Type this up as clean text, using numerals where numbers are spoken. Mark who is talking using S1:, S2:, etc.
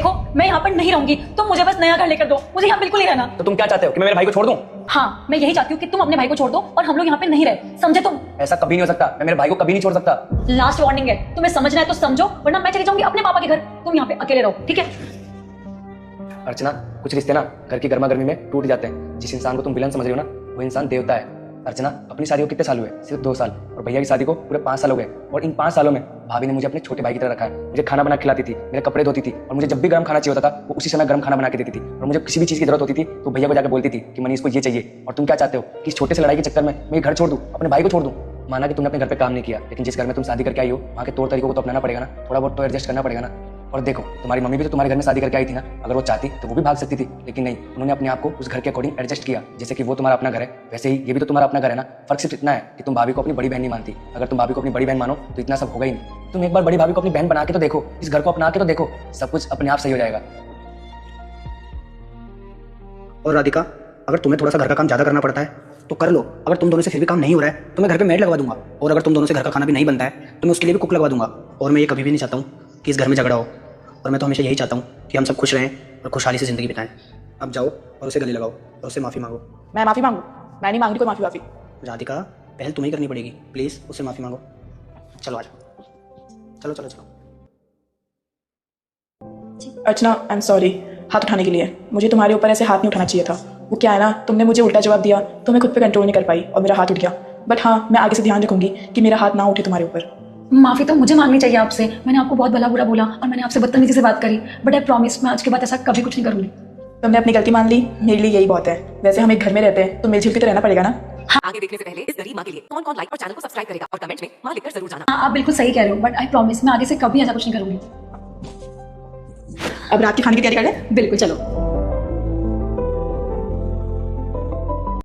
S1: देखो मैं यहाँ पर नहीं रहूंगी, तुम मुझे बस नया घर लेकर दो, मुझे यहाँ बिल्कुल नहीं रहना।
S2: तो तुम क्या चाहते हो कि मैं मेरे भाई को छोड़ दूं?
S1: हाँ, मैं यही चाहती हूँ कि तुम अपने भाई को छोड़ दो और हम लोग यहाँ पे नहीं रहे, समझे तुम?
S2: ऐसा कभी नहीं हो सकता, मैं मेरे भाई को कभी नहीं छोड़ सकता।
S1: लास्ट वार्निंग है, तुम्हें समझना है तो समझो, वरना मैं चली जाऊंगी अपने पापा के घर, तुम यहाँ पे अकेले रहो, ठीक है?
S2: अर्चना, कुछ रिश्ते ना घर की गर्मा गर्मी में टूट जाते हैं। जिस इंसान को तुम विलन समझ रही हो ना, वो इंसान देवता है। अर्चना, अपनी शादी को कितने साल हुए? सिर्फ 2 साल। और भैया की शादी को पूरे 5 साल हो गए। और इन 5 सालों में भाभी ने मुझे अपने छोटे भाई की तरह रखा है। मुझे खाना बना खिलाती थी, मेरे कपड़े धोती थी, और मुझे जब भी गर्म खाना चाहिए होता था वो उसी समय गर्म खाना बना के देती थी। और मुझे किसी भी चीज़ की जरूरत होती थी तो भैया को जाकर बोलती थी कि मनीष को ये चाहिए। और तुम क्या चाहते हो कि इस छोटे से लड़ाई के चक्कर में मैं घर छोड़ दूँ, अपने भाई को छोड़ दूँ? माना कि तुमने अपने घर पे काम नहीं किया, लेकिन जिस घर में तुम शादी करके आई हो वहाँ के तौर तरीकों को तो अपनाना पड़ेगा ना, थोड़ा बहुत तो एडजस्ट करना पड़ेगा ना। और देखो, तुम्हारी मम्मी भी तो तुम्हारे घर में शादी करके आई थी ना, अगर वो चाहती तो वो भी भाग सकती थी, लेकिन नहीं, उन्होंने अपने आप को उस घर के अकॉर्डिंग एडजस्ट किया। जैसे कि वो तुम्हारा अपना घर है, वैसे ही ये भी तो तुम्हारा अपना घर है ना। फर्क सिर्फ इतना है कि तुम भाभी को अपनी बड़ी बहन नहीं मानती। अगर तुम भाभी को अपनी बड़ी बहन मानो तो इतना सब होगा ही नहीं। तुम एक बार बड़ी भाभी को अपनी बहन बना के तो देखो, इस घर को अपना के तो देखो, सब कुछ अपने आप सही हो जाएगा।
S3: और राधिका, अगर तुम्हें थोड़ा सा घर का काम ज़्यादा करना पड़ता है तो कर लो। अगर तुम दोनों से फिर भी काम नहीं हो रहा है तो मैं घर पे मेड लगवा दूंगा। और अगर तुम दोनों से घर का खाना भी नहीं बनता है तो मैं उसके लिए भी कुक लगवा दूंगा। और मैं ये कभी भी नहीं चाहता हूँ कि इस घर में झगड़ा हो, और मैं तो हमेशा यही चाहता हूँ कि हम सब खुश रहें और खुशहाली से ज़िंदगी बिताएं। अब जाओ और उसे गले लगाओ और उससे माफ़ी मांगो।
S4: मैं माफ़ी मांगू? मैं नहीं मांग रही कोई माफ़ी।
S3: राधिका, पहल तुम्हें करनी पड़ेगी, प्लीज़ उससे माफ़ी मांगो। चलो आ जाओ, चलो चलो चलो।
S4: अर्चना, आई एम सॉरी हाथ उठाने के लिए। मुझे तुम्हारे ऊपर ऐसे हाथ नहीं उठाना चाहिए था। वो क्या है ना, तुमने मुझे उल्टा जवाब दिया तो मैं खुद पे कंट्रोल नहीं कर पाई और मेरा हाथ उठ गया। बट हाँ, मैं आगे से ध्यान रखूंगी कि मेरा हाथ ना उठे तुम्हारे ऊपर।
S1: माफी तो मुझे मांगनी चाहिए आपसे, मैंने आपको बहुत भला बुरा बोला और मैंने आपसे बदतमीजी से बात करी, बट आई प्रॉमिस मैं आज के बाद ऐसा कभी कुछ नहीं करूंगी।
S4: तुमने अपनी गलती मान ली, मेरे लिए यही बहुत है। वैसे हम एक घर में रहते हैं तो मिलजुल के तो रहना पड़ेगा ना।
S5: आगे देखने से पहले इस गरीब माँ के लिए कौन लाइक और चैनल को सब्सक्राइब करेगा और कमेंट में माँ लिखकर जरूर जाना।
S1: हाँ, आप बिल्कुल सही कह रहे हो, बट आई प्रॉमिस मैं आगे से कभी ऐसा कुछ नहीं करूंगी।
S4: अब रात के खाने की तैयारी कर ले।
S1: बिल्कुल, चलो।